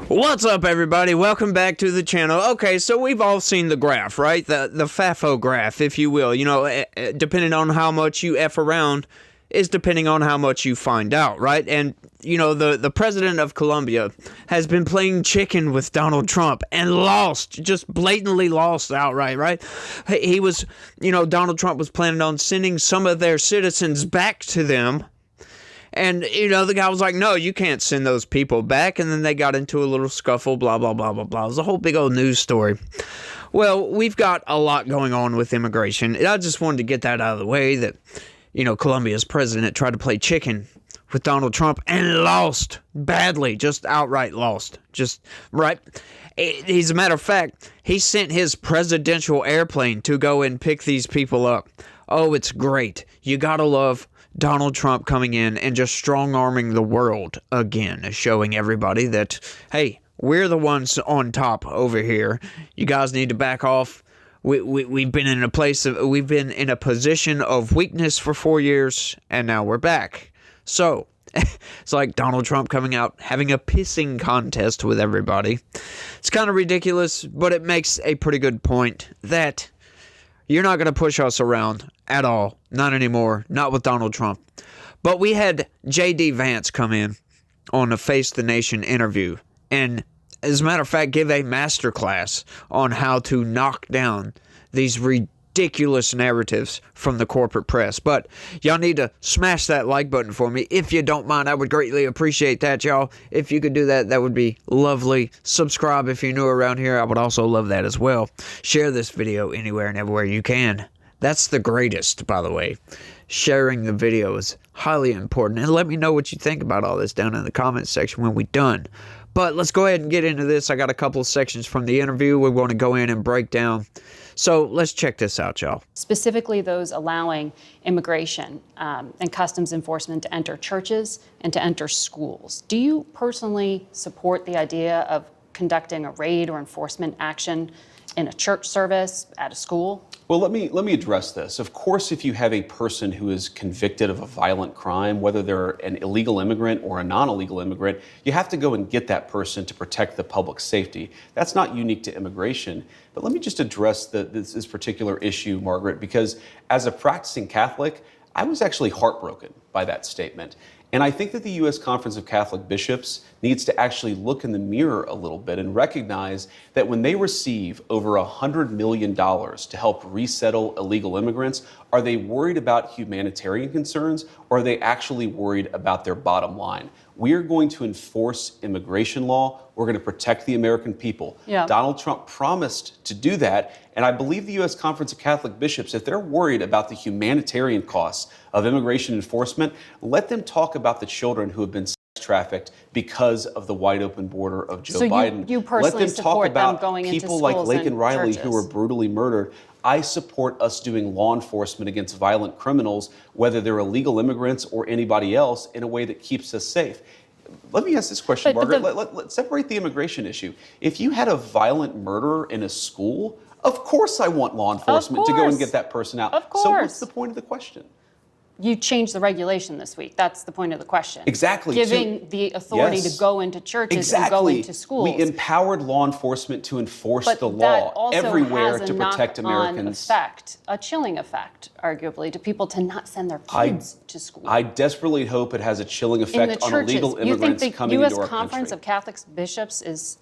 What's up, everybody? Welcome back to the channel. Okay, so we've all seen the graph, right? The FAFO graph, if you will. You know, depending on how much you F around is depending on how much you find out, right? And, you know, the president of Colombia has been playing chicken with Donald Trump and lost, just blatantly lost outright, right? He was, you know, Donald Trump was planning on sending some of their citizens back to them. And, you know, the guy was like, no, you can't send those people back. And then they got into a little scuffle, blah, blah, blah, blah, blah. It was a whole big old news story. Well, we've got a lot going on with immigration. And I just wanted to get that out of the way that, you know, Colombia's president tried to play chicken with Donald Trump and lost badly, just outright lost. Just, right? As a matter of fact, he sent his presidential airplane to go and pick these people up. Oh, it's great. You gotta love Donald Trump coming in and just strong-arming the world again, showing everybody that, hey, we're the ones on top over here. You guys need to back off. We've been in a position of weakness for 4 years, and now we're back. So it's like Donald Trump coming out having a pissing contest with everybody. It's kind of ridiculous, but it makes a pretty good point that you're not going to push us around at all. Not anymore. Not with Donald Trump. But we had J.D. Vance come in on a Face the Nation interview. And as a matter of fact, give a masterclass on how to knock down these ridiculous narratives from the corporate press. But y'all need to smash that like button for me. If you don't mind, I would greatly appreciate that, y'all. If you could do that, that would be lovely. Subscribe if you're new around here. I would also love that as well. Share this video anywhere and everywhere you can. That's the greatest, by the way. Sharing the video is highly important. And let me know what you think about all this down in the comments section when we're done. But let's go ahead and get into this. I got a couple of sections from the interview we want to go in and break down. So let's check this out, y'all. Specifically those allowing immigration and customs enforcement to enter churches and to enter schools. Do you personally support the idea of conducting a raid or enforcement action in a church service, at a school? Well, let me address this. Of course, if you have a person who is convicted of a violent crime, whether they're an illegal immigrant or a non-illegal immigrant, you have to go and get that person to protect the public safety. That's not unique to immigration. But let me just address this particular issue, Margaret, because as a practicing Catholic, I was actually heartbroken by that statement. And I think that the U.S. Conference of Catholic Bishops needs to actually look in the mirror a little bit and recognize that when they receive over $100 million to help resettle illegal immigrants, are they worried about humanitarian concerns, or are they actually worried about their bottom line? We are going to enforce immigration law. We're going to protect the American people. Yeah. Donald Trump promised to do that. And I believe the U.S. Conference of Catholic Bishops, if they're worried about the humanitarian costs of immigration enforcement, let them talk about the children who have been sex trafficked because of the wide open border of Joe Biden. You personally let them talk about going people like Laken Riley who were brutally murdered. I support us doing law enforcement against violent criminals, whether they're illegal immigrants or anybody else, in a way that keeps us safe. Let me ask this question, Margaret. Let's separate the immigration issue. If you had a violent murderer in a school, of course I want law enforcement to go and get that person out. Of course. So what's the point of the question? You changed the regulation this week. That's the point of the question. Exactly. Giving the authority to go into churches and go into schools. We empowered law enforcement to enforce the law everywhere to protect Americans. A chilling effect, arguably, to people to not send their kids to school. I desperately hope it has a chilling effect on illegal immigrants coming into our country. You think the U.S. Conference of Catholic Bishops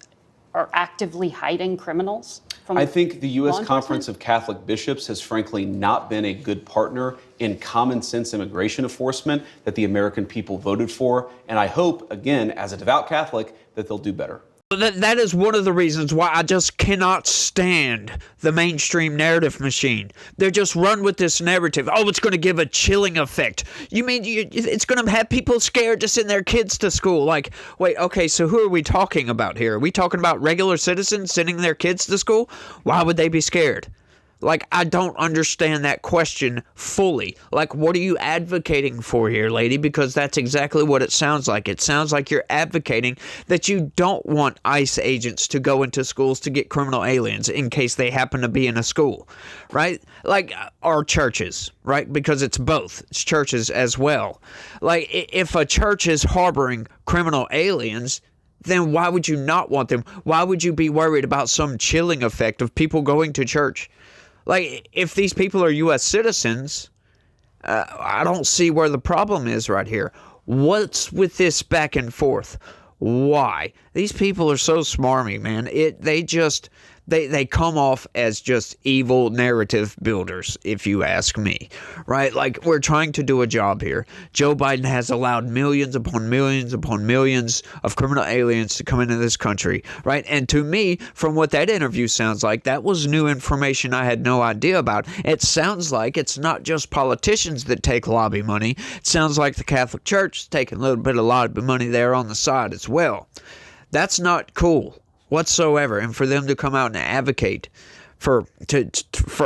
are actively hiding criminals? I think the U.S. Conference of Catholic Bishops has frankly not been a good partner in common sense immigration enforcement that the American people voted for. And I hope, again, as a devout Catholic, that they'll do better. That is one of the reasons why I just cannot stand the mainstream narrative machine. They're just run with this narrative. Oh, it's going to give a chilling effect. You mean it's going to have people scared to send their kids to school? Like, wait, okay, so who are we talking about here? Are we talking about regular citizens sending their kids to school? Why would they be scared? Like, I don't understand that question fully. Like, what are you advocating for here, lady? Because that's exactly what it sounds like. It sounds like you're advocating that you don't want ICE agents to go into schools to get criminal aliens in case they happen to be in a school, right? Like, or churches, right? Because it's both. It's churches as well. Like, if a church is harboring criminal aliens, then why would you not want them? Why would you be worried about some chilling effect of people going to church? Like, if these people are U.S. citizens, I don't see where the problem is right here. What's with this back and forth? Why? These people are so smarmy, man. They come off as just evil narrative builders, if you ask me, right? Like, we're trying to do a job here. Joe Biden has allowed millions upon millions upon millions of criminal aliens to come into this country, right? And to me, from what that interview sounds like, that was new information I had no idea about. It sounds like it's not just politicians that take lobby money. It sounds like the Catholic Church is taking a little bit of lobby money there on the side as well. That's not cool whatsoever. And for them to come out and advocate for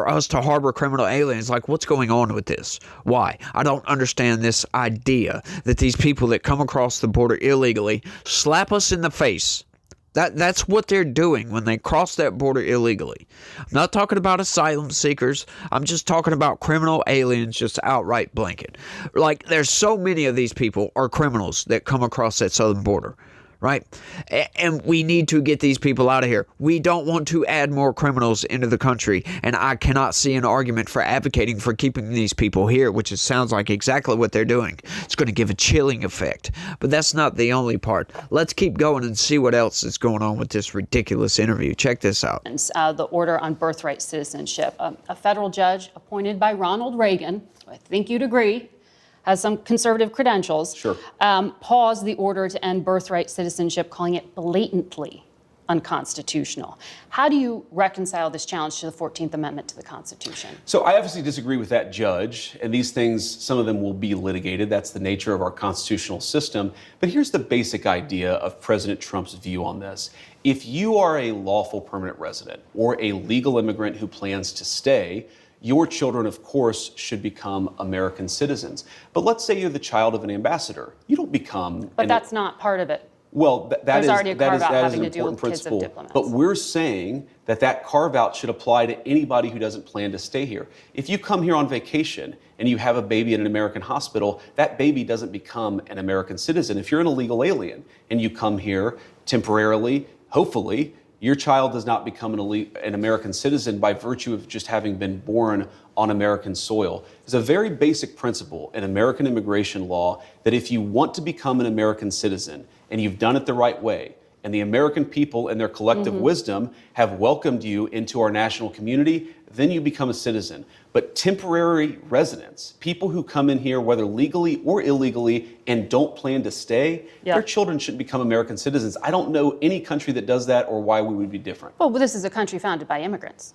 us to harbor criminal aliens, like, what's going on with this? Why? I don't understand this idea that these people that come across the border illegally slap us in the face. That's what they're doing when they cross that border illegally. I'm not talking about asylum seekers. I'm just talking about criminal aliens, just outright blanket. Like, there's so many of these people are criminals that come across that southern border. Right? And we need to get these people out of here. We don't want to add more criminals into the country. And I cannot see an argument for advocating for keeping these people here, which sounds like exactly what they're doing. It's going to give a chilling effect. But that's not the only part. Let's keep going and see what else is going on with this ridiculous interview. Check this out. The order on birthright citizenship. A federal judge appointed by Ronald Reagan, I think you'd agree, has some conservative credentials, Sure. Paused the order to end birthright citizenship, calling it blatantly unconstitutional. How do you reconcile this challenge to the 14th Amendment to the Constitution? So I obviously disagree with that judge, and these things, some of them will be litigated. That's the nature of our constitutional system. But here's the basic idea of President Trump's view on this. If you are a lawful permanent resident or a legal immigrant who plans to stay, your children, of course, should become American citizens. But let's say you're the child of an ambassador. You don't become... But that's not part of it. Well, that is already a carve-out an having to deal important with kids of principle. diplomats. But we're saying that carve-out should apply to anybody who doesn't plan to stay here. If you come here on vacation and you have a baby in an American hospital, that baby doesn't become an American citizen. If you're an illegal alien and you come here temporarily, hopefully, your child does not become an American citizen by virtue of just having been born on American soil. There's a very basic principle in American immigration law that if you want to become an American citizen and you've done it the right way, and the American people in their collective wisdom have welcomed you into our national community, then you become a citizen. But temporary residents, people who come in here, whether legally or illegally, and don't plan to stay, their children shouldn't become American citizens. I don't know any country that does that or why we would be different. Well, this is a country founded by immigrants.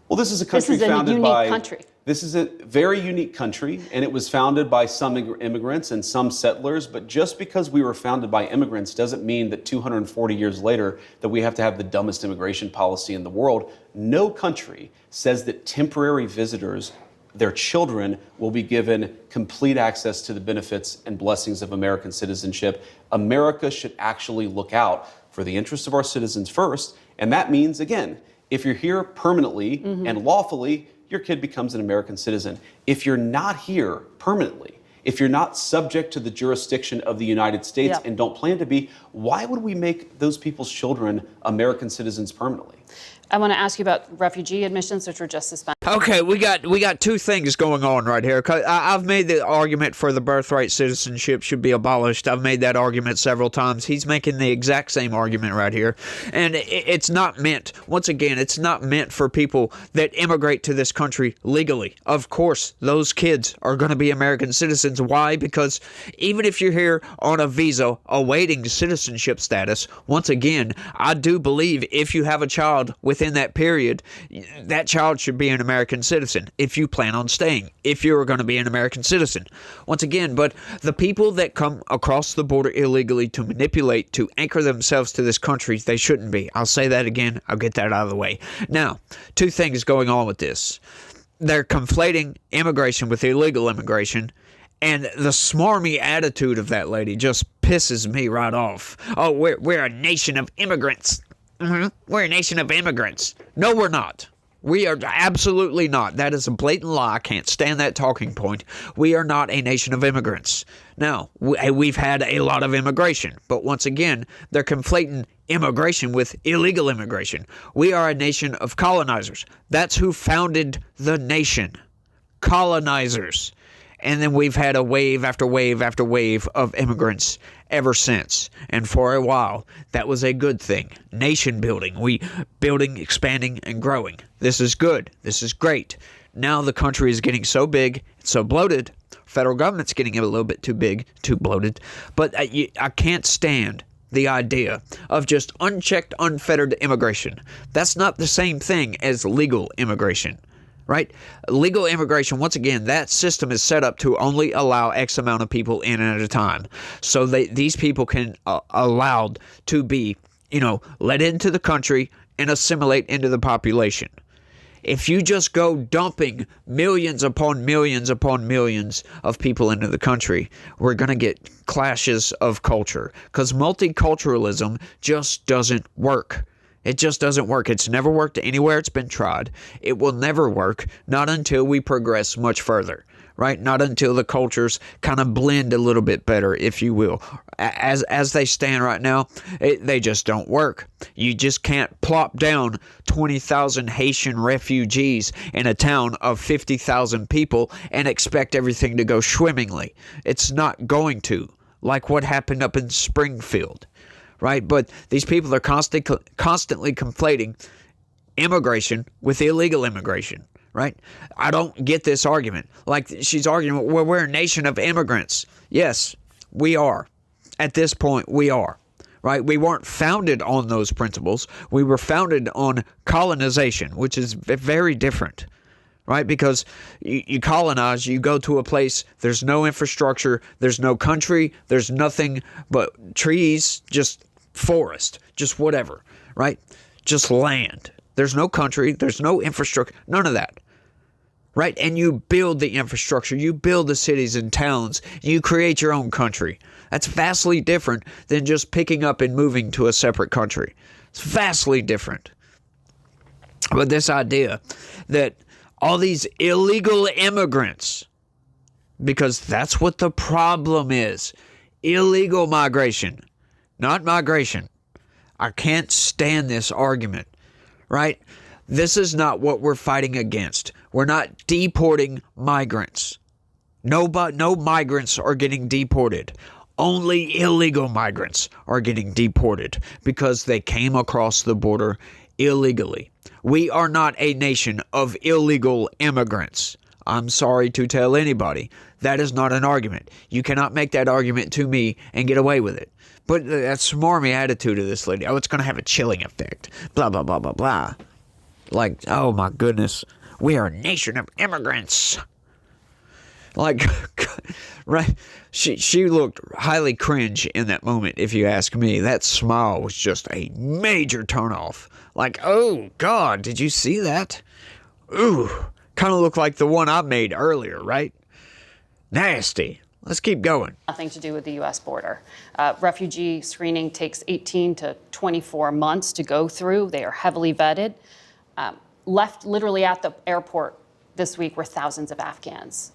Well, this is a country founded by... This is a very unique country, and it was founded by some immigrants and some settlers, but just because we were founded by immigrants doesn't mean that 240 years later that we have to have the dumbest immigration policy in the world. No country says that temporary visitors, their children, will be given complete access to the benefits and blessings of American citizenship. America should actually look out for the interests of our citizens first, and that means, again, if you're here permanently and lawfully, your kid becomes an American citizen. If you're not here permanently, if you're not subject to the jurisdiction of the United States and don't plan to be, why would we make those people's children American citizens permanently? I want to ask you about refugee admissions, which were just suspended. Okay, we got two things going on right here. I've made the argument for the birthright citizenship should be abolished. I've made that argument several times. He's making the exact same argument right here. And it's not meant, once again, it's not meant for people that immigrate to this country legally. Of course, those kids are going to be American citizens. Why? Because even if you're here on a visa awaiting citizenship status, once again, I do believe if you have a child within that period, that child should be an American citizen if you plan on staying, if you're going to be an American citizen. Once again, but the people that come across the border illegally to manipulate, to anchor themselves to this country, they shouldn't be. I'll say that again. I'll get that out of the way. Now, two things going on with this. They're conflating immigration with illegal immigration, and the smarmy attitude of that lady just pisses me right off. Oh, we're a nation of immigrants. We're a nation of immigrants. No, we're not. We are absolutely not. That is a blatant lie. I can't stand that talking point. We are not a nation of immigrants. Now, we've had a lot of immigration, but once again, they're conflating immigration with illegal immigration. We are a nation of colonizers. That's who founded the nation. Colonizers. And then we've had a wave after wave after wave of immigrants ever since. And for a while, that was a good thing. Nation building. We building, expanding, and growing. This is good. This is great. Now the country is getting so big, so bloated. Federal government's getting a little bit too big, too bloated. But I can't stand the idea of just unchecked, unfettered immigration. That's not the same thing as legal immigration. Right? Legal immigration, once again, that system is set up to only allow X amount of people in at a time. So these people can allowed to be, let into the country and assimilate into the population. If you just go dumping millions upon millions upon millions of people into the country, we're going to get clashes of culture because multiculturalism just doesn't work. It just doesn't work. It's never worked anywhere it's been tried. It will never work, not until we progress much further, right? Not until the cultures kind of blend a little bit better, if you will. As they stand right now, they just don't work. You just can't plop down 20,000 Haitian refugees in a town of 50,000 people and expect everything to go swimmingly. It's not going to, like what happened up in Springfield. Right, but these people are constantly conflating immigration with illegal immigration. Right, I don't get this argument. Like she's arguing, well, we're a nation of immigrants. Yes, we are. At this point, we are. Right, we weren't founded on those principles. We were founded on colonization, which is very different. Right, because you colonize, you go to a place, there's no infrastructure, there's no country, there's nothing but trees, just forest, just whatever, right? Just land. There's no country, there's no infrastructure, none of that, right? And you build the infrastructure, you build the cities and towns, you create your own country. That's vastly different than just picking up and moving to a separate country. It's vastly different. But this idea that all these illegal immigrants, because that's what the problem is, illegal migration. Not migration. I can't stand this argument, right? This is not what we're fighting against. We're not deporting migrants. No migrants are getting deported. Only illegal migrants are getting deported because they came across the border illegally. We are not a nation of illegal immigrants. I'm sorry to tell anybody. That is not an argument. You cannot make that argument to me and get away with it. But that smarmy attitude of this lady, it's going to have a chilling effect. Blah, blah, blah, blah, blah. Like, oh my goodness, we are a nation of immigrants. Like, right? She looked highly cringe in that moment, if you ask me. That smile was just a major turnoff. Like, oh God, did you see that? Ooh, kind of looked like the one I made earlier, right? Nasty. Let's keep going. Nothing to do with the U.S. border. Refugee screening takes 18 to 24 months to go through. They are heavily vetted. Left literally at the airport this week were thousands of Afghans,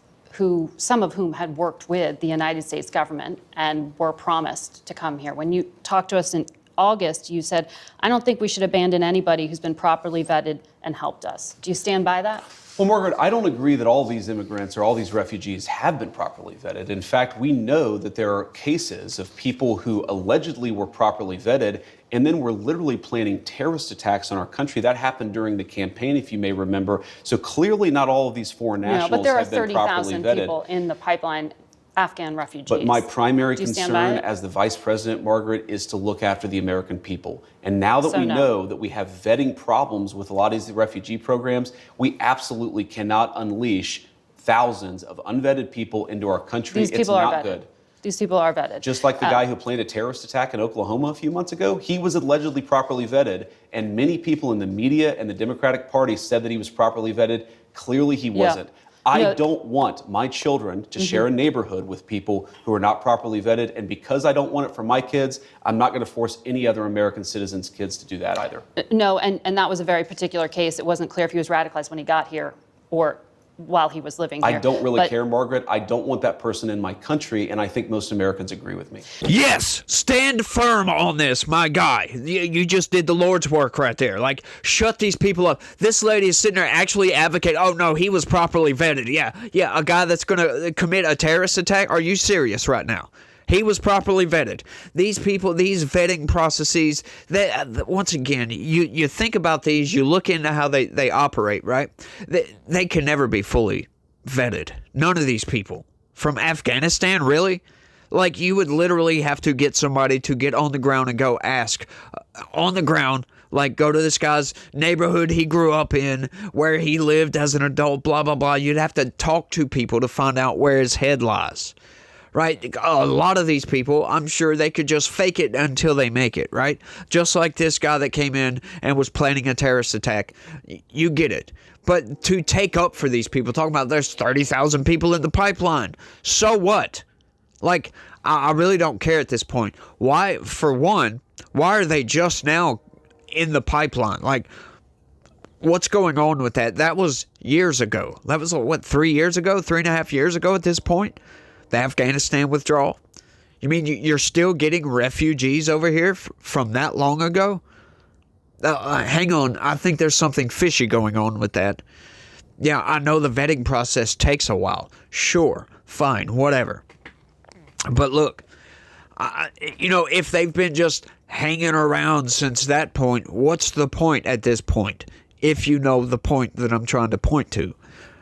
some of whom had worked with the United States government and were promised to come here. When you talked to us in August, you said, I don't think we should abandon anybody who's been properly vetted and helped us. Do you stand by that? Well, Margaret, I don't agree that all these immigrants or all these refugees have been properly vetted. In fact, we know that there are cases of people who allegedly were properly vetted and then were literally planning terrorist attacks on our country. That happened during the campaign, if you may remember. So clearly not all of these foreign nationals have been properly vetted. But there are 30,000 people in the pipeline, Afghan refugees. But my primary concern as the vice president, Margaret, is to look after the American people. And now that we know that we have vetting problems with a lot of these refugee programs, we absolutely cannot unleash thousands of unvetted people into our country. It's not good. These people are vetted. Just like the guy who planned a terrorist attack in Oklahoma a few months ago, he was allegedly properly vetted, and many people in the media and the Democratic Party said that he was properly vetted. Clearly he wasn't. I don't want my children to share a neighborhood with people who are not properly vetted. And because I don't want it for my kids, I'm not going to force any other American citizens' kids to do that either. No, and that was a very particular case. It wasn't clear if he was radicalized when he got here or while he was living here. I don't really care, Margaret. I don't want that person in my country, and I think most Americans agree with me. Yes, stand firm on this, my guy. You just did the Lord's work right there. Like, shut these people up. This lady is sitting there actually advocating, oh, no, he was properly vetted. Yeah, a guy that's going to commit a terrorist attack? Are you serious right now? He was properly vetted. These people, these vetting processes, once again, you think about these, you look into how they operate, right? They can never be fully vetted. None of these people. From Afghanistan, really? Like, you would literally have to get somebody to get on the ground and go ask on the ground, like, go to this guy's neighborhood he grew up in, where he lived as an adult, blah, blah, blah. You'd have to talk to people to find out where his head lies. Right? A lot of these people, I'm sure they could just fake it until they make it, right? Just like this guy that came in and was planning a terrorist attack. You get it. But to take up for these people, talking about there's 30,000 people in the pipeline. So what? Like, I really don't care at this point. Why, for one, why are they just now in the pipeline? Like, what's going on with that? That was years ago. That was, what, 3 years ago? 3.5 years ago at this point? The Afghanistan withdrawal? You mean you're still getting refugees over here from that long ago? Hang on, I think there's something fishy going on with that. Yeah, I know the vetting process takes a while. Sure, fine, whatever. But look, if they've been just hanging around since that point, what's the point at this point? If you know the point that I'm trying to point to.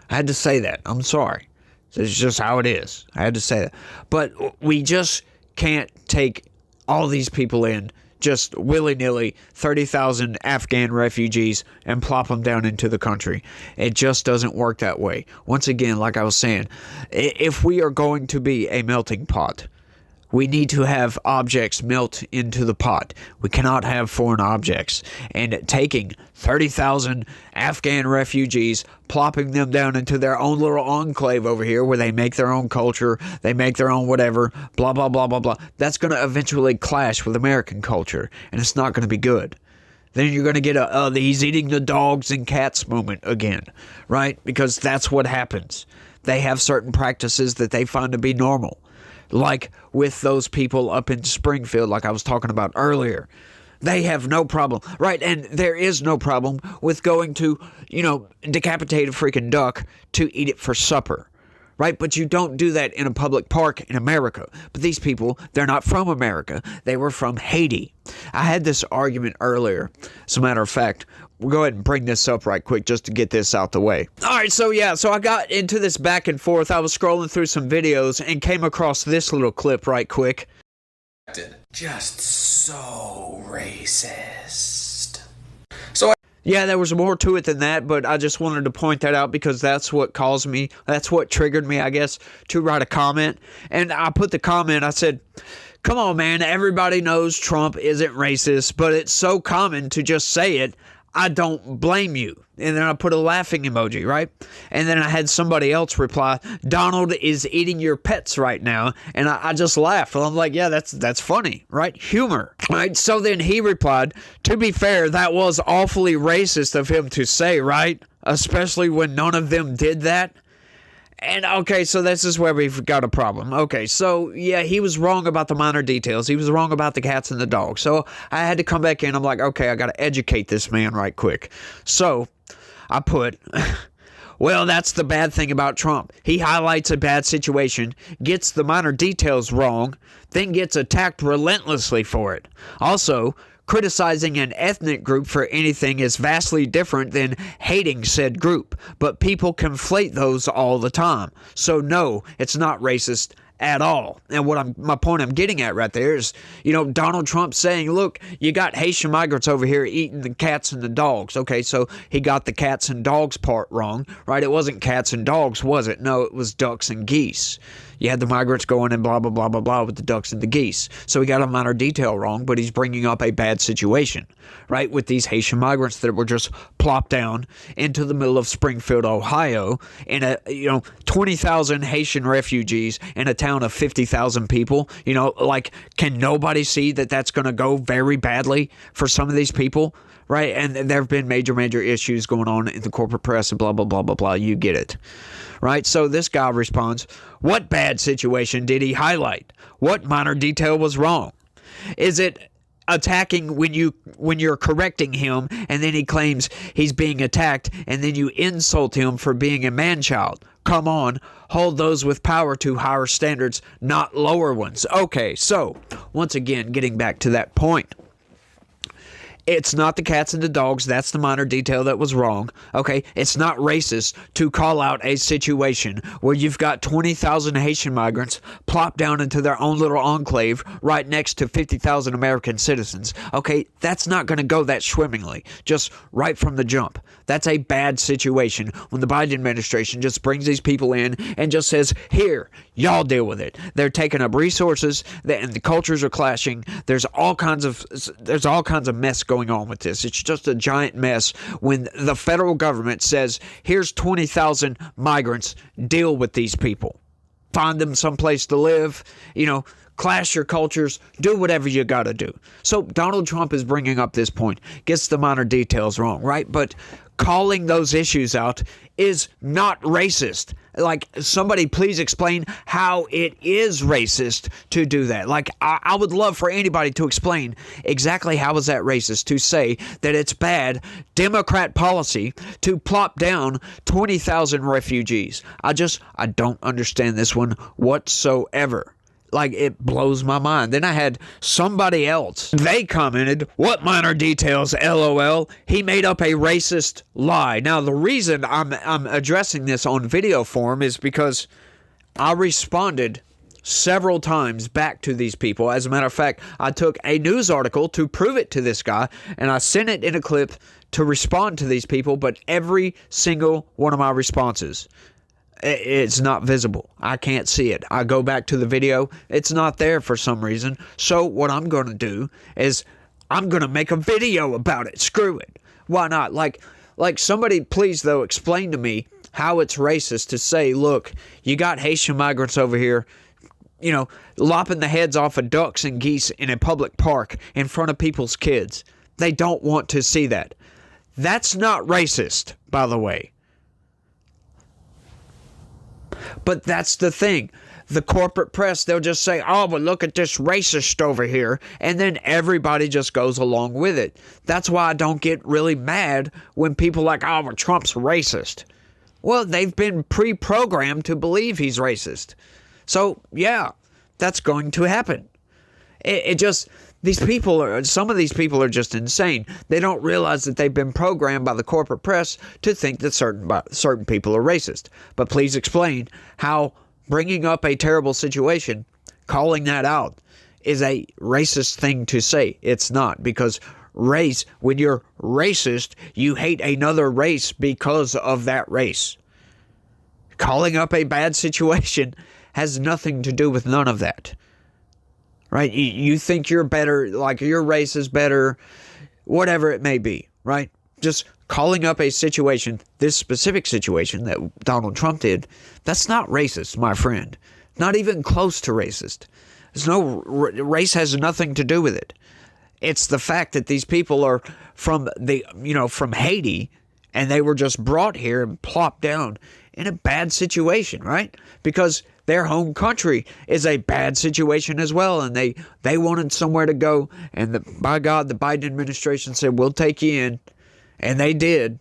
I had to say that. I'm sorry. It's just how it is. I had to say that. But we just can't take all these people in, just willy-nilly, 30,000 Afghan refugees, and plop them down into the country. It just doesn't work that way. Once again, like I was saying, if we are going to be a melting pot, we need to have objects melt into the pot. We cannot have foreign objects. And taking 30,000 Afghan refugees, plopping them down into their own little enclave over here where they make their own culture, they make their own whatever, blah, blah, blah, blah, blah. That's going to eventually clash with American culture, and it's not going to be good. Then you're going to get the he's eating the dogs and cats moment again, right? Because that's what happens. They have certain practices that they find to be normal. Like with those people up in Springfield, like I was talking about earlier. They have no problem, right? And there is no problem with going to, decapitate a freaking duck to eat it for supper, right? But you don't do that in a public park in America. But these people, they're not from America. They were from Haiti. I had this argument earlier. As a matter of fact, we'll go ahead and bring this up right quick just to get this out the way. All right, so I got into this back and forth. I was scrolling through some videos and came across this little clip right quick. Just so racist. Yeah, there was more to it than that, but I just wanted to point that out because that's what triggered me, I guess, to write a comment. And I put the comment, I said, come on, man, everybody knows Trump isn't racist, but it's so common to just say it. I don't blame you. And then I put a laughing emoji, right? And then I had somebody else reply, Donald is eating your pets right now. And I just laughed. Well, I'm like, yeah, that's funny, right? Humor. Right? So then he replied, to be fair, that was awfully racist of him to say, right? Especially when none of them did that. And okay, so this is where we've got a problem. Okay, so yeah, he was wrong about the minor details. He was wrong about the cats and the dogs. So I had to come back in. I'm like, okay, I got to educate this man right quick. So I put, well, that's the bad thing about Trump. He highlights a bad situation, gets the minor details wrong, then gets attacked relentlessly for it. Also, criticizing an ethnic group for anything is vastly different than hating said group, but people conflate those all the time. So no, it's not racist at all. And my point I'm getting at right there is, Donald Trump saying, look, you got Haitian migrants over here eating the cats and the dogs. Okay, so he got the cats and dogs part wrong, right? It wasn't cats and dogs, was it? No, it was ducks and geese. you had the migrants going and blah, blah, blah, blah, blah with the ducks and the geese. So he got a minor detail wrong, but he's bringing up a bad situation, right? With these Haitian migrants that were just plopped down into the middle of Springfield, Ohio, in a, 20,000 Haitian refugees in a town of 50,000 people. Like, can nobody see that that's going to go very badly for some of these people? Right, and there have been major issues going on in the corporate press and blah, blah, blah, blah, blah. You get it. Right, so this guy responds, what bad situation did he highlight? What minor detail was wrong? Is it attacking when you're correcting him and then he claims he's being attacked and then you insult him for being a man-child? Come on, hold those with power to higher standards, not lower ones. Okay, so once again, getting back to that point. It's not the cats and the dogs. That's the minor detail that was wrong. Okay, it's not racist to call out a situation where you've got 20,000 Haitian migrants plopped down into their own little enclave right next to 50,000 American citizens. Okay, that's not going to go that swimmingly, just right from the jump. That's a bad situation when the Biden administration just brings these people in and just says, here, y'all deal with it. They're taking up resources and the cultures are clashing. There's all kinds of mess going on with this. It's just a giant mess when the federal government says, here's 20,000 migrants, deal with these people. Find them someplace to live, clash your cultures, do whatever you got to do. So Donald Trump is bringing up this point, gets the minor details wrong, right? But calling those issues out is not racist. Like, somebody please explain how it is racist to do that. Like, I would love for anybody to explain exactly how is that racist to say that it's bad Democrat policy to plop down 20,000 refugees. I don't understand this one whatsoever. Like, it blows my mind. Then I had somebody else. They commented, what minor details, LOL. He made up a racist lie. Now, the reason I'm addressing this on video form is because I responded several times back to these people. As a matter of fact, I took a news article to prove it to this guy, and I sent it in a clip to respond to these people, but every single one of my responses, it's not visible. I can't see it. I go back to the video. It's not there for some reason. So what I'm going to do is I'm going to make a video about it. Screw it. Why not? Like somebody please, though, explain to me how it's racist to say, look, you got Haitian migrants over here, lopping the heads off of ducks and geese in a public park in front of people's kids. They don't want to see that. That's not racist, by the way. But that's the thing. The corporate press, they'll just say, oh, but look at this racist over here. And then everybody just goes along with it. That's why I don't get really mad when people are like, oh, well, Trump's racist. Well, they've been pre-programmed to believe he's racist. So, yeah, that's going to happen. Some of these people are just insane. They don't realize that they've been programmed by the corporate press to think that certain people are racist. But please explain how bringing up a terrible situation, calling that out, is a racist thing to say. It's not, because race, when you're racist, you hate another race because of that race. Calling up a bad situation has nothing to do with none of that. Right? You think you're better, like your race is better, whatever it may be, right? Just calling up a situation, this specific situation that Donald Trump did, that's not racist, my friend. Not even close to racist. Race has nothing to do with it. It's the fact that these people are from Haiti, and they were just brought here and plopped down in a bad situation, right? Because their home country is a bad situation as well, and they wanted somewhere to go, and by God, the Biden administration said, we'll take you in, and they did.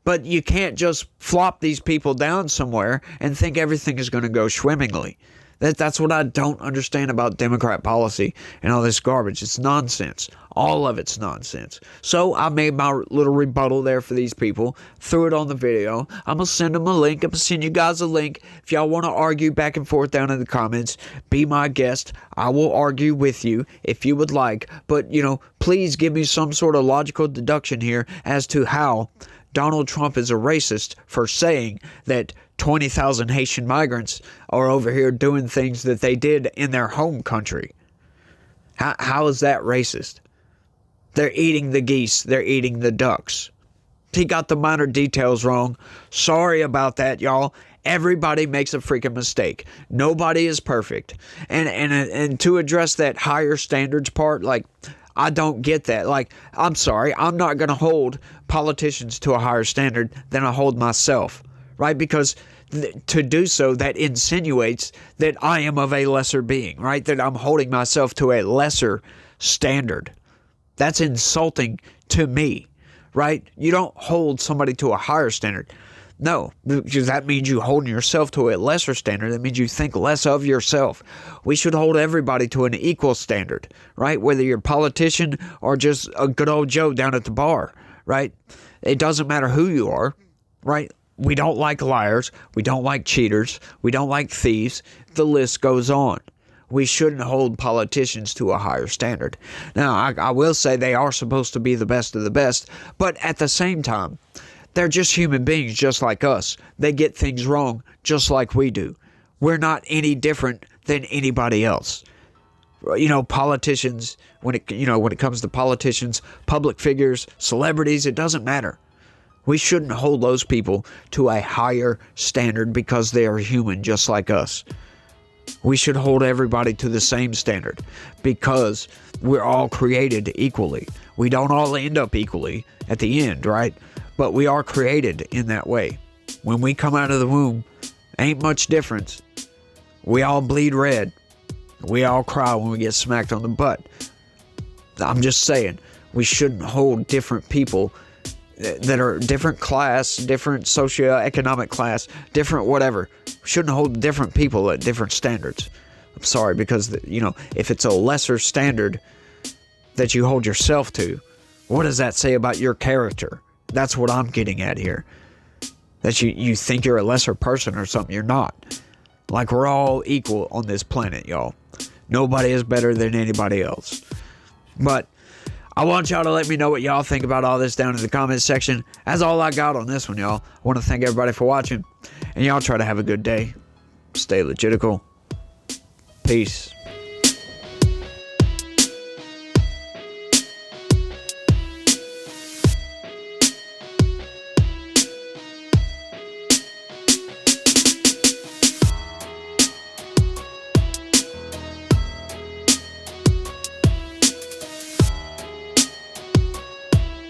But you can't just flop these people down somewhere and think everything is going to go swimmingly. That's what I don't understand about Democrat policy and all this garbage. It's nonsense. All of it's nonsense. So I made my little rebuttal there for these people, threw it on the video. I'm going to send them a link. I'm going to send you guys a link. If y'all want to argue back and forth down in the comments, be my guest. I will argue with you if you would like. But, please give me some sort of logical deduction here as to how Donald Trump is a racist for saying that 20,000 Haitian migrants are over here doing things that they did in their home country. How is that racist? They're eating the geese. They're eating the ducks. He got the minor details wrong. Sorry about that, y'all. Everybody makes a freaking mistake. Nobody is perfect. And to address that higher standards part, like, I don't get that. Like, I'm sorry. I'm not going to hold politicians to a higher standard than I hold myself, right? Because to do so, that insinuates that I am of a lesser being, right? That I'm holding myself to a lesser standard. That's insulting to me, right? You don't hold somebody to a higher standard. No, because that means you holding yourself to a lesser standard. That means you think less of yourself. We should hold everybody to an equal standard, right? Whether you're a politician or just a good old Joe down at the bar, right? It doesn't matter who you are, right? We don't like liars. We don't like cheaters. We don't like thieves. The list goes on. We shouldn't hold politicians to a higher standard. Now, I will say they are supposed to be the best of the best, but at the same time, they're just human beings just like us. They get things wrong just like we do. We're not any different than anybody else. You know, politicians, when it comes to politicians, public figures, celebrities, it doesn't matter. We shouldn't hold those people to a higher standard because they are human just like us. We should hold everybody to the same standard because we're all created equally. We don't all end up equally at the end, right? But we are created in that way. When we come out of the womb, ain't much difference. We all bleed red. We all cry when we get smacked on the butt. I'm just saying, we shouldn't hold different people that are different class, different socioeconomic class, different whatever. We shouldn't hold different people at different standards. I'm sorry, because, if it's a lesser standard that you hold yourself to, what does that say about your character? That's what I'm getting at here. That you think you're a lesser person or something. You're not. Like, we're all equal on this planet, y'all. Nobody is better than anybody else. But I want y'all to let me know what y'all think about all this down in the comments section. That's all I got on this one, y'all. I want to thank everybody for watching. And y'all try to have a good day. Stay legitical. Peace.